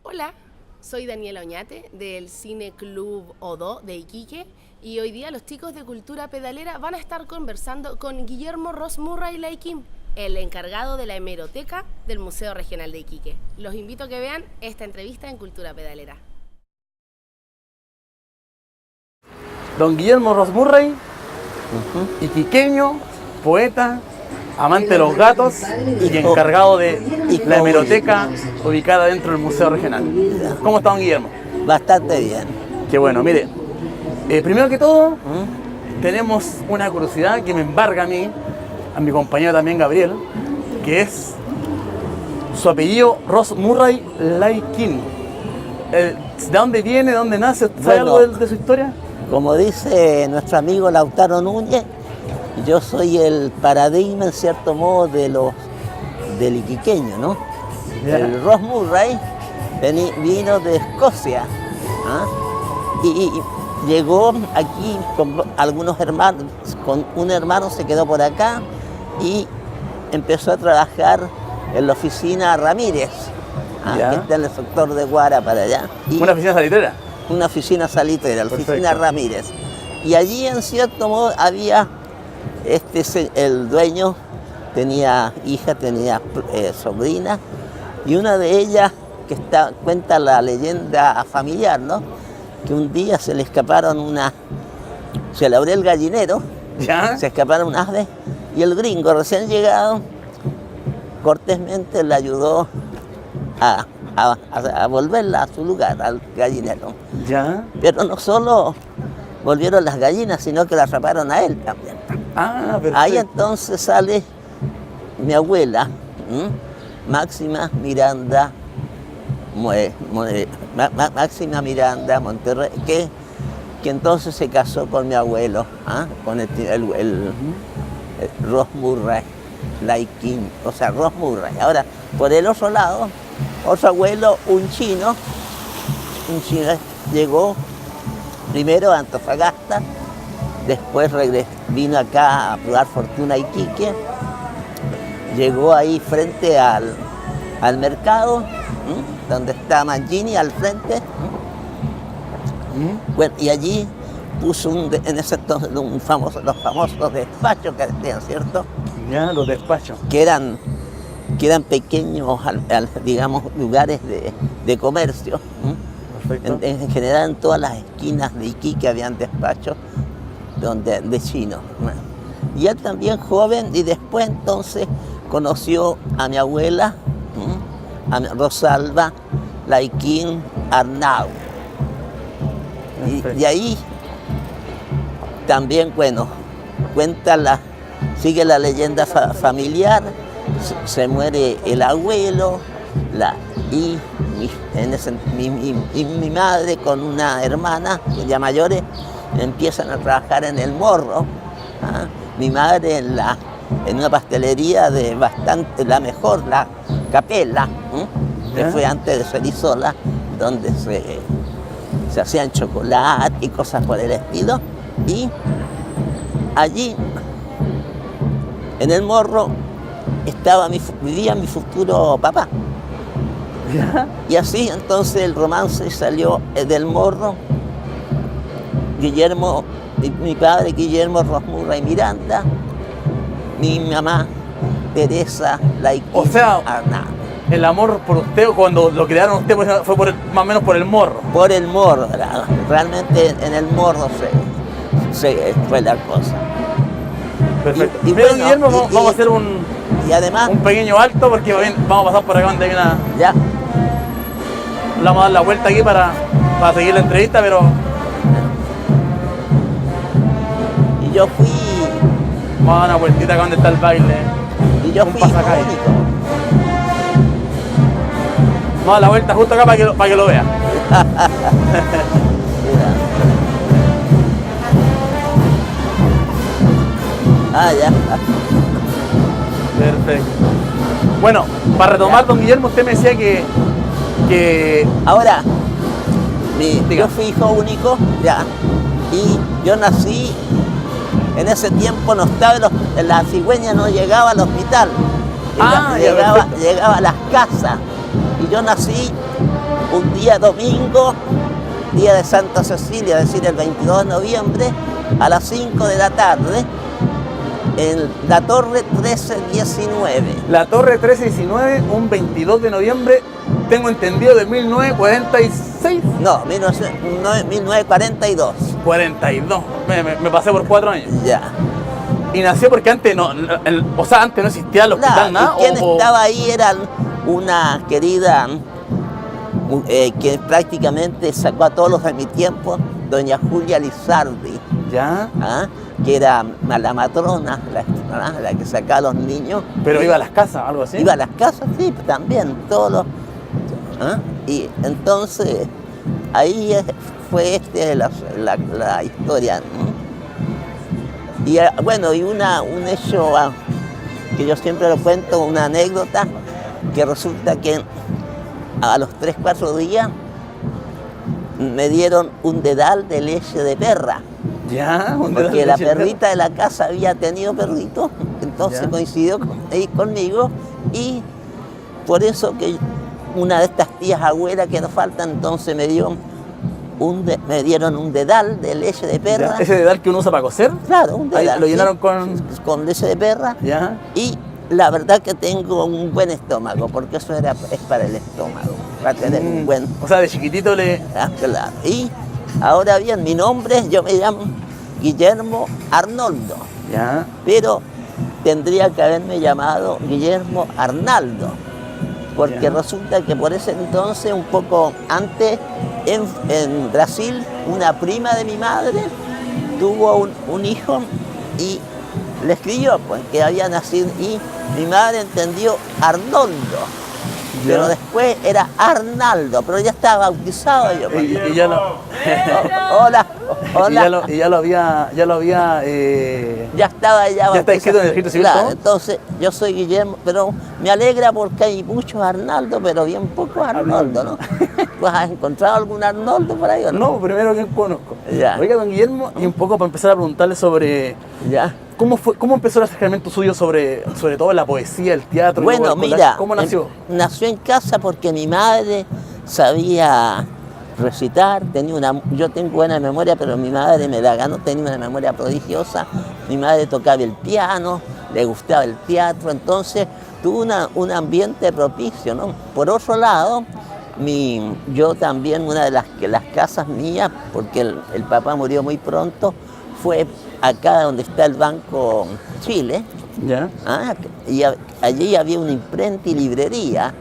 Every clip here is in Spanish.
Hola, soy Daniela Oñate del Cine Club Odó de Iquique y hoy día los chicos de Cultura Pedalera van a estar conversando con Guillermo Ross Murray Laikim, el encargado de la hemeroteca del Museo Regional de Iquique. Los invito a que vean esta entrevista en Cultura Pedalera. Don Guillermo Ross Murray, iquiqueño, poeta, amante de los gatos y encargado de la hemeroteca ubicada dentro del Museo Regional. ¿Cómo está, don Guillermo? Bastante bien. Qué bueno, mire, primero que todo, tenemos una curiosidad que me embarga a mi compañero también Gabriel, que es su apellido Ross Murray Laikim. ¿De dónde viene, de dónde nace? ¿Sabe algo de su historia? Como dice nuestro amigo Lautaro Núñez, yo soy el paradigma, en cierto modo, del iquiqueño, ¿no? Yeah. El Ross Murray vino de Escocia, ¿ah? y llegó aquí con algunos hermanos, con un hermano se quedó por acá y empezó a trabajar en la oficina Ramírez, yeah, que está en el sector de Guara para allá. ¿Una oficina salitrera? Una oficina salitrera, la oficina Ramírez. Y allí, en cierto modo, había el dueño tenía hija, tenía sobrina, y una de ellas, cuenta la leyenda familiar, ¿no? Que un día se le escaparon se le abrió el gallinero, ¿ya? Se escaparon unas aves, y el gringo recién llegado, cortésmente le ayudó a volverla a su lugar, al gallinero. ¿Ya? Pero no solo volvieron las gallinas, sino que la atraparon a él también. Ah, perfecto. Ahí entonces sale mi abuela, Máxima Miranda Monterrey, que entonces se casó con mi abuelo, con el Ross Murray Laikim, o sea, Ross Murray. Ahora, por el otro lado, otro abuelo, un chino llegó primero a Antofagasta, después vino acá a probar fortuna a Iquique, llegó ahí frente al mercado, donde está Mangini al frente, bueno, y allí puso en ese entonces los famosos despachos que decían, ¿cierto? Ya, los despachos. Que eran pequeños, digamos, lugares de comercio. En general, en todas las esquinas de Iquique habían despachos de chinos. Y él también joven, y después entonces conoció a mi abuela, a Rosalba Laikim Arnau. Y ahí también, bueno, sigue la leyenda familiar, se muere el abuelo, y mi madre con una hermana, ya mayores, empiezan a trabajar en el Morro. Mi madre en una pastelería la mejor, la Capella, que fue antes de Cerizola, donde se hacían chocolate y cosas por el estilo. Y allí, en el Morro, vivía mi futuro papá. ¿Ya? Y así entonces el romance salió del Morro. Mi padre Guillermo Ross Murray Miranda, mi mamá Teresa Laikim. O sea, Arnau. El amor por usted, cuando lo crearon usted, fue más o menos por el Morro. Por el Morro, realmente en el Morro fue la cosa. Perfecto. Y Pero bueno, Guillermo, vamos a hacer y además, un pequeño alto, porque vamos a pasar por acá donde hay una... Ya. Le vamos a dar la vuelta aquí para seguir la entrevista, pero... Y yo fui... Vamos a dar una vueltita acá donde está el baile. Y yo fui único. Vamos a dar la vuelta justo acá para que lo vea. Ya. Perfecto. Bueno, para retomar, don Guillermo, usted me decía que Ahora, Diga. yo fui hijo único, ya, y yo nací, en ese tiempo no estaba, la cigüeña no llegaba al hospital, Ah, ya, perfecto. llegaba a las casas, y yo nací un día domingo, día de Santa Cecilia, es decir, el 22 de noviembre, a las 5 de la tarde, en la Torre 1319. la Torre 1319, un 22 de noviembre, tengo entendido, de 1946. No, 1942. 42. Me pasé por 4 años. Ya. Y nació porque antes antes no existía el hospital, nada. Y quien estaba ahí era una querida que prácticamente sacó a todos los de mi tiempo, doña Julia Lizardi, Ya. ¿ah? Que era la matrona, la que sacaba a los niños. Pero iba a las casas, algo así. Iba a las casas, sí, también, todos los... ¿ah? Y entonces, ahí fue la historia, ¿no? Y bueno, y un hecho que yo siempre lo cuento, una anécdota, que resulta que a los 3-4 días me dieron un dedal de leche de perra. Ya, Porque la perrita de la casa había tenido perrito, entonces Ya. coincidió ahí conmigo, y por eso que una de estas tías abuelas que nos faltan, entonces me dieron un dedal de leche de perra. Ya. Ese dedal que uno usa para coser. Claro, un Ahí dedal. lo sí, llenaron con. leche de perra. Ya. Y la verdad que tengo un buen estómago, porque eso es para el estómago, para tener un buen... O sea, de chiquitito le. Ah, claro. Y ahora bien, mi nombre, yo me llamo Guillermo Arnoldo, Ya. pero tendría que haberme llamado Guillermo Arnaldo, porque Ya. resulta que por ese entonces, un poco antes, en Brasil, una prima de mi madre tuvo un hijo y le escribió pues, que había nacido, y mi madre entendió Arnoldo, pero después era Arnaldo, pero ya estaba bautizado yo. Pues. Y ya lo. Hola, hola. Y ya lo había. Ya estaba ya está escrito en el registro civil, Claro, ¿no? entonces yo soy Guillermo, pero me alegra porque hay muchos Arnaldo, pero bien pocos Arnoldo, ¿no? ¿Tú has encontrado algún Arnoldo por ahí o no? No, primero que conozco. Ya. Oiga, don Guillermo, y un poco para empezar a preguntarle sobre. Ya. ¿Cómo empezó el acercamiento suyo sobre todo la poesía, el teatro? y Bueno, luego el collage? mira, ¿Cómo nació? Nació en casa porque mi madre sabía recitar, yo tengo buena memoria, pero mi madre me la ganó, tenía una memoria prodigiosa. Mi madre tocaba el piano, le gustaba el teatro, entonces tuvo un ambiente propicio, ¿no? Por otro lado, yo también, una de las casas mías, porque el papá murió muy pronto, fue acá donde está el Banco Chile. Ya. Y allí había una imprenta y librería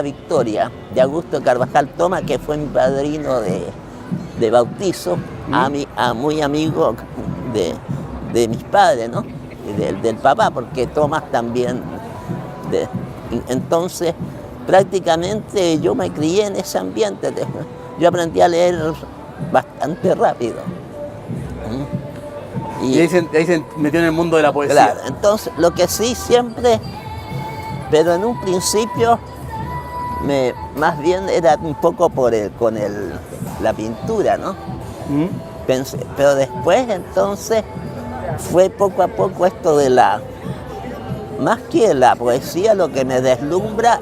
Victoria, de Augusto Carvajal Toma, que fue mi padrino de bautizo, muy amigo de mis padres, ¿no? Del papá, porque Tomás también. Entonces, prácticamente yo me crié en ese ambiente. Yo aprendí a leer bastante rápido. Y ahí se metió en el mundo de la poesía. Claro, entonces lo que sí siempre, pero en un principio, más bien era un poco con la pintura, ¿no? Pensé, pero después entonces fue poco a poco esto de más que la poesía, lo que me deslumbra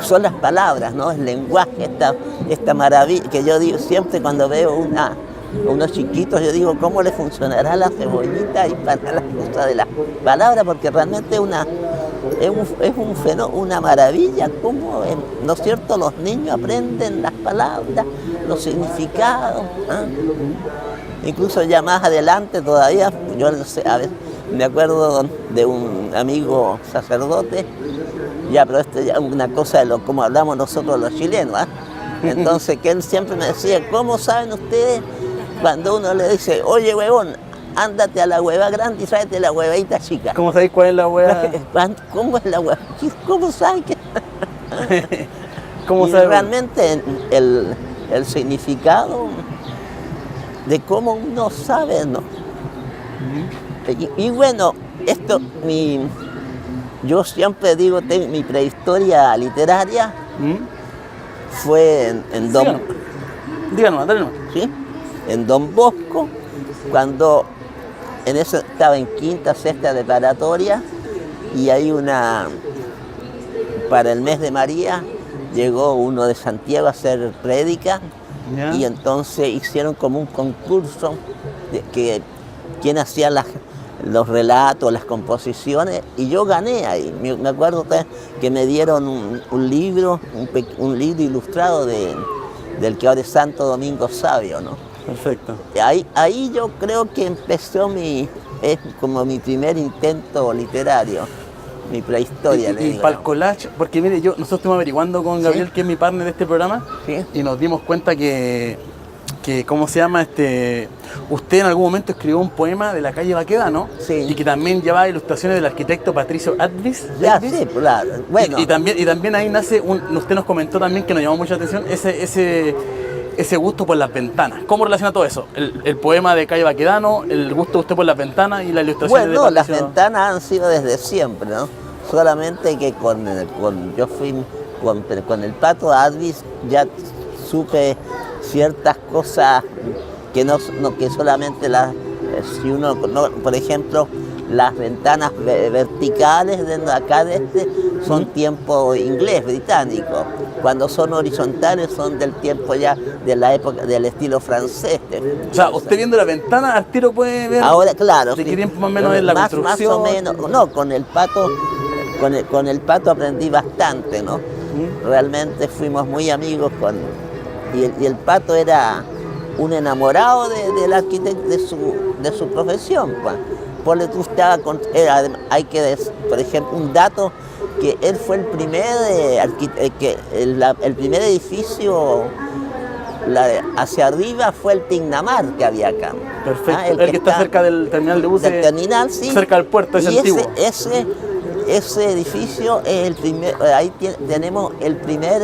son las palabras, ¿no? El lenguaje, esta maravilla que yo digo siempre cuando veo unos chiquitos, yo digo, ¿cómo le funcionará la cebollita y para las cosas de las palabras? Porque realmente es un fenómeno, una maravilla, cómo, ¿no es cierto?, los niños aprenden las palabras, los significados. Incluso ya más adelante todavía, yo no sé, a ver, me acuerdo de un amigo sacerdote, ya, pero esto ya es una cosa de como hablamos nosotros los chilenos, Entonces, que él siempre me decía, ¿cómo saben ustedes cuando uno le dice, oye, huevón, ándate a la hueva grande y tráete la huevita chica? ¿Cómo sabéis cuál es la hueá? ¿Cómo es la hueva? ¿Cómo saben que...? ¿Cómo Y sabe? realmente el significado de cómo uno sabe, ¿no? Y bueno, yo siempre digo, mi prehistoria literaria fue en Don... Díganos, dale nomás. ¿Sí? En Don Bosco, cuando en eso estaba en quinta, sexta preparatoria, y hay para el mes de María, llegó uno de Santiago a hacer prédica, y entonces hicieron como un concurso de quién hacía los relatos, las composiciones, y yo gané ahí. Me acuerdo que me dieron un libro ilustrado del que ahora es Santo Domingo Sabio, ¿no? Perfecto. Ahí yo creo que empezó es como mi primer intento literario, mi prehistoria. Y para el collage, porque mire, nosotros estuvimos averiguando con Gabriel, que es mi partner de este programa, y nos dimos cuenta que ¿cómo se llama? Usted en algún momento escribió un poema de la calle Baquedano, y que también llevaba ilustraciones del arquitecto Patricio Advis. Sí, claro. Bueno. Y también ahí nace, usted nos comentó también que nos llamó mucha atención ese gusto por las ventanas. ¿Cómo relaciona todo eso? El poema de calle Baquedano, el gusto de usted por las ventanas y la ilustración de Patricio. Las ventanas han sido desde siempre, ¿no? Solamente que yo fui con el Pato Advis, ya supe ciertas cosas que que solamente si uno, por ejemplo, las ventanas verticales de acá son tiempo inglés, británico. Cuando son horizontales son del tiempo ya de la época del estilo francés. O sea, usted viendo la ventana al tiro puede ver. Ahora, claro. ¿De qué tiempo más o menos es la construcción? Más o menos. No, con el Pato aprendí bastante, ¿no? Realmente fuimos muy amigos y el Pato era un enamorado del arquitecto, de su profesión, pues. Hay que decir, por ejemplo, un dato, que él fue el primer el primer edificio hacia arriba fue el Tignamar que había acá. Perfecto, el que está cerca del terminal de buses. Del terminal, sí. Cerca del puerto, es antiguo. Ese edificio es el primer, ahí tenemos el primer,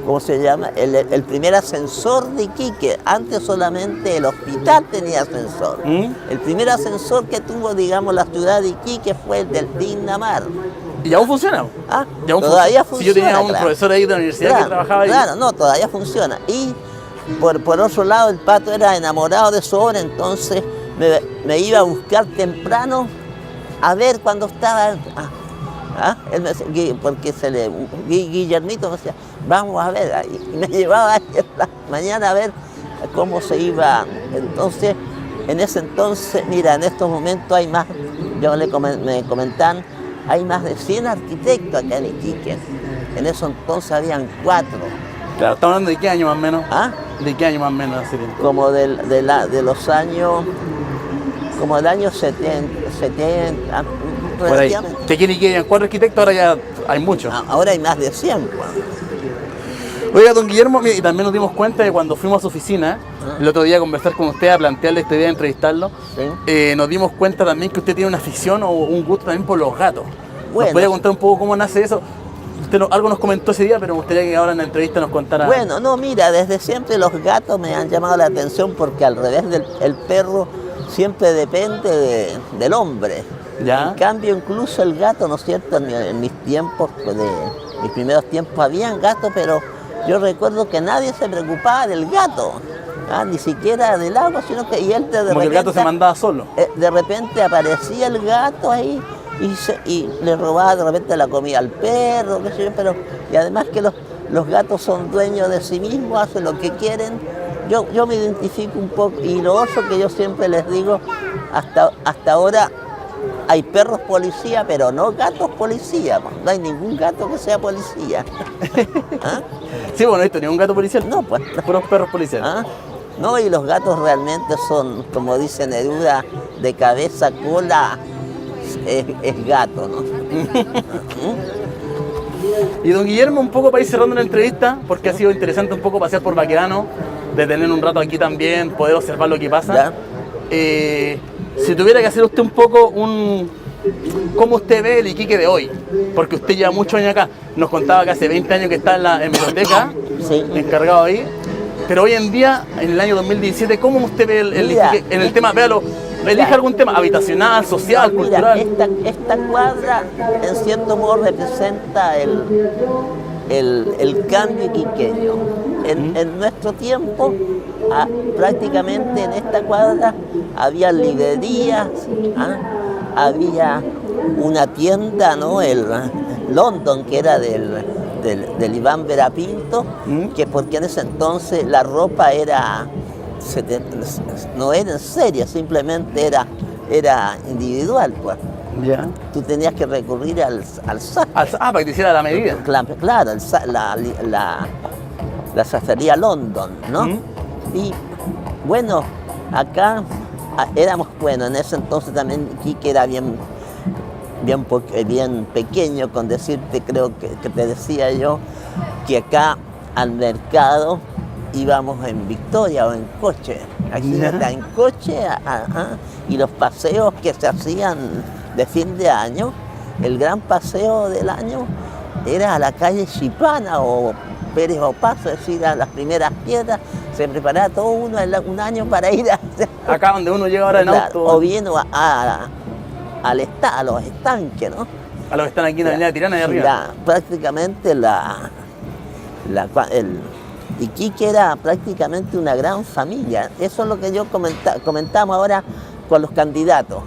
¿cómo se llama? El primer ascensor de Iquique. Antes solamente el hospital tenía ascensor. El primer ascensor que tuvo, digamos, la ciudad de Iquique fue el del Tignamar. ¿Y aún funciona? Todavía funciona. Si yo tenía un profesor ahí de la universidad que trabajaba ahí. Claro, no, todavía funciona. Y por otro lado, el Pato era enamorado de su obra, entonces me iba a buscar temprano a ver cuando estaba. Él me decía, porque Guillermito me decía, vamos a ver, y me llevaba ahí en la mañana a ver cómo se iba. Entonces, en ese entonces, mira, en estos momentos hay más, me comentaban, hay más de 100 arquitectos acá en Iquique. En eso entonces habían 4. Claro, ¿estamos hablando de qué año más o menos? ¿De qué año más o menos? Como de los años, como del año 70 por ahí. Que aquí en Iquique hayan 4 arquitectos, ahora ya hay muchos. Ahora hay más de 100. Oiga, don Guillermo, y también nos dimos cuenta de cuando fuimos a su oficina, el otro día a conversar con usted, a plantearle esta idea de entrevistarlo, nos dimos cuenta también que usted tiene una afición o un gusto también por los gatos. ¿Nos podría contar un poco cómo nace eso? Usted algo nos comentó ese día, pero me gustaría que ahora en la entrevista nos contara. Bueno, no, mira, desde siempre los gatos me han llamado la atención porque al revés el perro siempre depende del hombre. ¿Ya? En cambio, incluso el gato, ¿no es cierto? En mis tiempos, mis primeros tiempos, habían gatos, pero yo recuerdo que nadie se preocupaba del gato, ni siquiera del agua, sino que él de repente, el gato se mandaba solo. De repente aparecía el gato ahí y le robaba de repente la comida al perro, qué sé yo, y además que los gatos son dueños de sí mismos, hacen lo que quieren. Yo me identifico un poco, y lo otro que yo siempre les digo, hasta ahora hay perros policía, pero no gatos policía. No hay ningún gato que sea policía. Sí, bueno, esto ni un gato policial. No, pues. Puros perros policiales. No, y los gatos realmente son, como dice Neruda, de cabeza, cola, es gato, ¿no? Y don Guillermo, un poco para ir cerrando la entrevista, porque ha sido interesante un poco pasear por Baquedano, de tener un rato aquí también, poder observar lo que pasa. Si tuviera que hacer usted un poco ¿cómo usted ve el Iquique de hoy? Porque usted lleva muchos años acá. Nos contaba que hace 20 años que está en biblioteca, encargado ahí. Pero hoy en día, en el año 2017, ¿cómo usted ve el Iquique? En el tema, véalo, Elige algún tema, habitacional, social, Mira, cultural. esta cuadra en cierto modo representa el cambio iquiqueño. En nuestro tiempo, prácticamente en esta cuadra había librerías, había una tienda, ¿no? El London, que era del Iván Verapinto, que porque en ese entonces la ropa no era en serie, simplemente era individual, pues. Ya. Tú tenías que recurrir al sastre. Para que te hiciera la medida. Claro, la sastrería London, ¿no? Y bueno, acá éramos, bueno, en ese entonces también Iquique era bien pequeño, con decirte, creo que te decía yo, que acá al mercado íbamos en Victoria o en coche. Aquí en coche, y los paseos que se hacían de fin de año, el gran paseo del año era a la calle Chipana o Pérez Opaso, es decir, a las primeras piedras. Se preparaba todo uno un año para ir acá donde uno llega ahora en auto. O bien a los estanques, ¿no? A los que están aquí en la Avenida Tirana de arriba. Prácticamente el Iquique era prácticamente una gran familia. Eso es lo que yo comentamos ahora con los candidatos.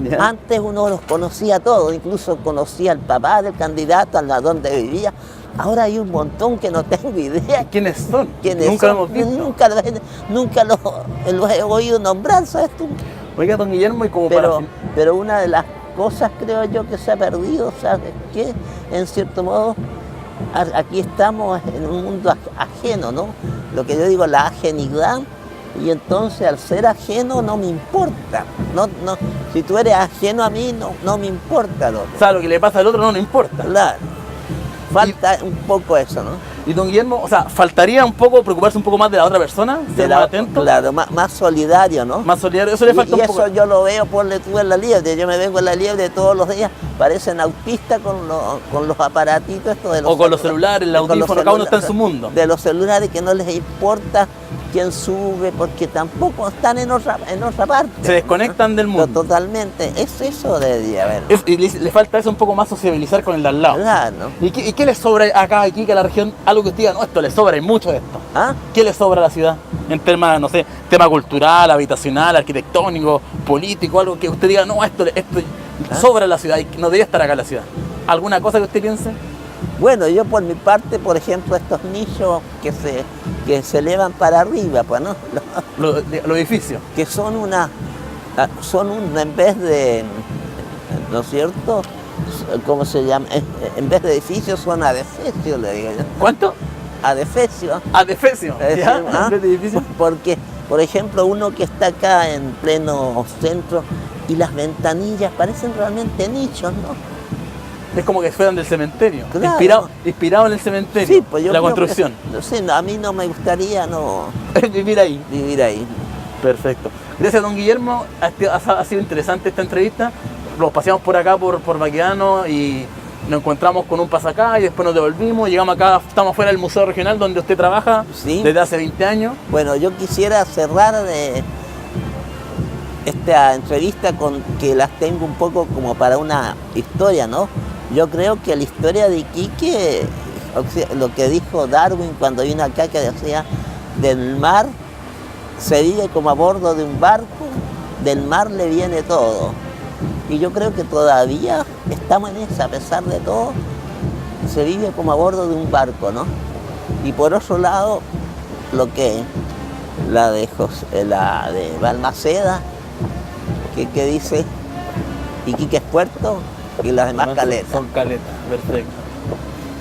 ¿Ya? Antes uno los conocía todos, incluso conocía al papá del candidato, a donde vivía. Ahora hay un montón que no tengo idea. ¿Quiénes son? Nunca lo hemos visto. Nunca los he oído nombrar, ¿sabes tú? Oiga, don Guillermo, y como pero una de las cosas, creo yo, que se ha perdido, ¿sabes qué? En cierto modo, aquí estamos en un mundo ajeno, ¿no? Lo que yo digo, la ajenidad, y entonces al ser ajeno no me importa. No, si tú eres ajeno a mí, no me importa lo otro. O sea, lo que le pasa al otro no importa. Claro. Falta un poco eso, ¿no? Y don Guillermo, o sea, faltaría un poco preocuparse un poco más de la otra persona, ser más atento. Claro, más solidario, ¿no? Más solidario, eso le falta un poco. Y eso yo lo veo, ponle tú en la liebre. Yo me vengo en la liebre todos los días, parecen autistas con los aparatitos estos de los o con los celulares, el audífono, cada uno está en su mundo. De los celulares, que no les importa quién sube, porque tampoco están en otra parte. Se desconectan del mundo. Totalmente, es eso de haber. Y le falta eso un poco más, sociabilizar con el de al lado. Claro. ¿Y qué le sobra acá, aquí, que a la región? Algo que usted diga, no, esto le sobra, hay mucho de esto. ¿Qué le sobra a la ciudad? En temas, no sé, tema cultural, habitacional, arquitectónico, político, algo que usted diga, no, esto sobra a la ciudad y no debería estar acá en la ciudad. ¿Alguna cosa que usted piense? Bueno, yo por mi parte, por ejemplo, estos nichos que se elevan para arriba, pues, ¿no? Los edificios. Que son en vez de, ¿no es cierto? ¿Cómo se llama? En vez de edificios son adefesios, le digo yo. ¿Cuánto? Adefesios. Adefesios. ¿Ya? ¿Ah? ¿En vez de edificios? Porque, por ejemplo, uno que está acá en pleno centro y las ventanillas parecen realmente nichos, ¿no? Es como que fueran del cementerio, Claro. inspirado en el cementerio, Sí, pues yo la creo construcción. Sí, a mí no me gustaría Vivir ahí. vivir ahí. Perfecto. Gracias, don Guillermo. Ha sido interesante esta entrevista. Los paseamos por acá, por Baquedano, y nos encontramos con un pasacalle, y después nos devolvimos. Llegamos acá, estamos fuera del Museo Regional donde usted trabaja desde hace 20 años. Bueno, yo quisiera cerrar esta entrevista con que las tengo un poco como para una historia, ¿no? Yo creo que la historia de Iquique, lo que dijo Darwin cuando vino acá, que decía, del mar se vive como a bordo de un barco, del mar le viene todo. Y yo creo que todavía estamos en esa, a pesar de todo, se vive como a bordo de un barco, ¿no? Y por otro lado, la de Balmaceda, que dice Iquique es puerto y las demás caletas. Son caletas, perfecto.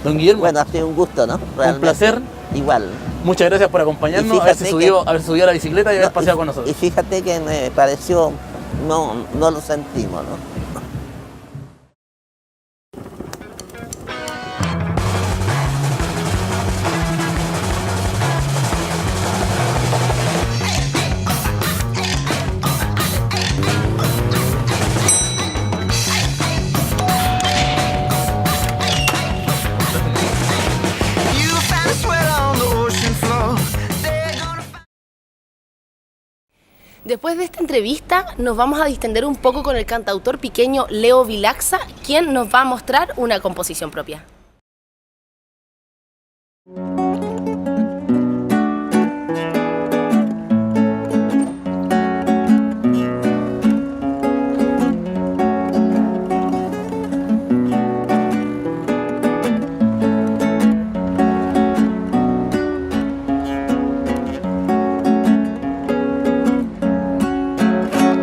Don Guillermo, Bueno, ha sido un gusto, ¿no? un placer. Igual. Muchas gracias por acompañarnos, haber subido a la bicicleta y haber paseado con nosotros. Y fíjate que me pareció, no lo sentimos, ¿no? Después de esta entrevista nos vamos a distender un poco con el cantautor piqueño Leo Vilaxa, quien nos va a mostrar una composición propia.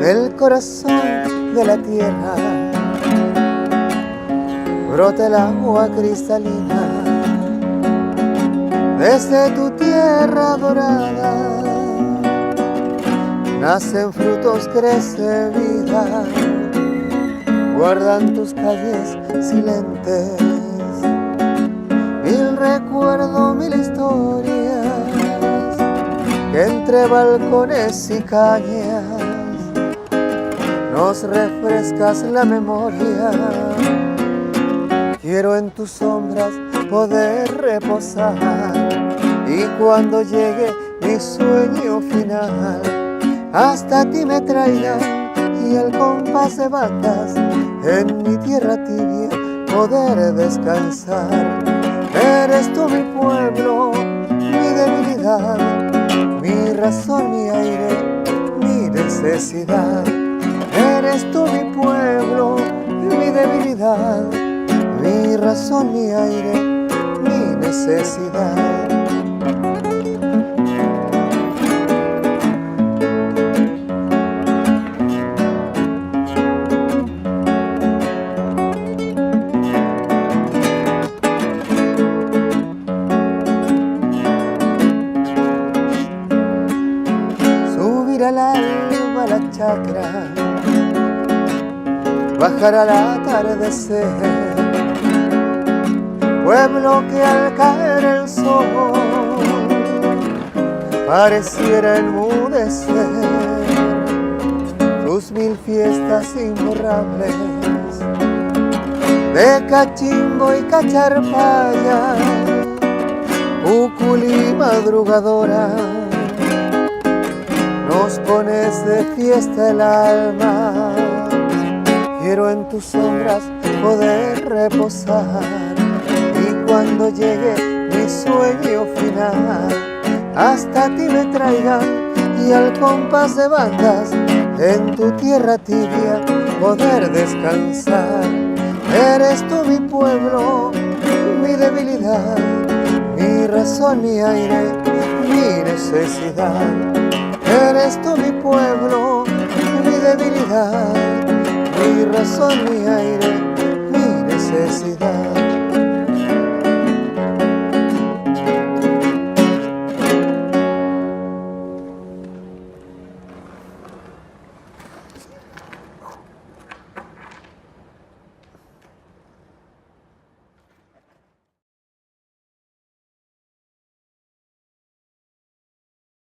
Del corazón de la tierra brota el agua cristalina, desde tu tierra dorada nacen frutos, crece vida, guardan tus calles silentes mil recuerdos, mil historias que entre balcones y cañas nos refrescas la memoria. Quiero en tus sombras poder reposar, y cuando llegue mi sueño final, hasta ti me traigan y el compás de bandas en mi tierra tibia poder descansar. Eres tú mi pueblo, mi debilidad, mi razón, mi aire, mi necesidad. Eres tú mi pueblo, mi debilidad, mi razón, mi aire, mi necesidad. Subir al alba la chacra, bajar al atardecer, pueblo que al caer el sol pareciera enmudecer, tus mil fiestas imborrables de cachimbo y cacharpaya, uculi madrugadora, nos pones de fiesta el alma. Quiero en tus sombras poder reposar, y cuando llegue mi sueño final, hasta ti me traigan y al compás de bandas en tu tierra tibia poder descansar. Eres tú mi pueblo, mi debilidad, mi razón, mi aire, mi necesidad. Eres tú mi pueblo, mi debilidad, mi razón, mi aire, mi necesidad.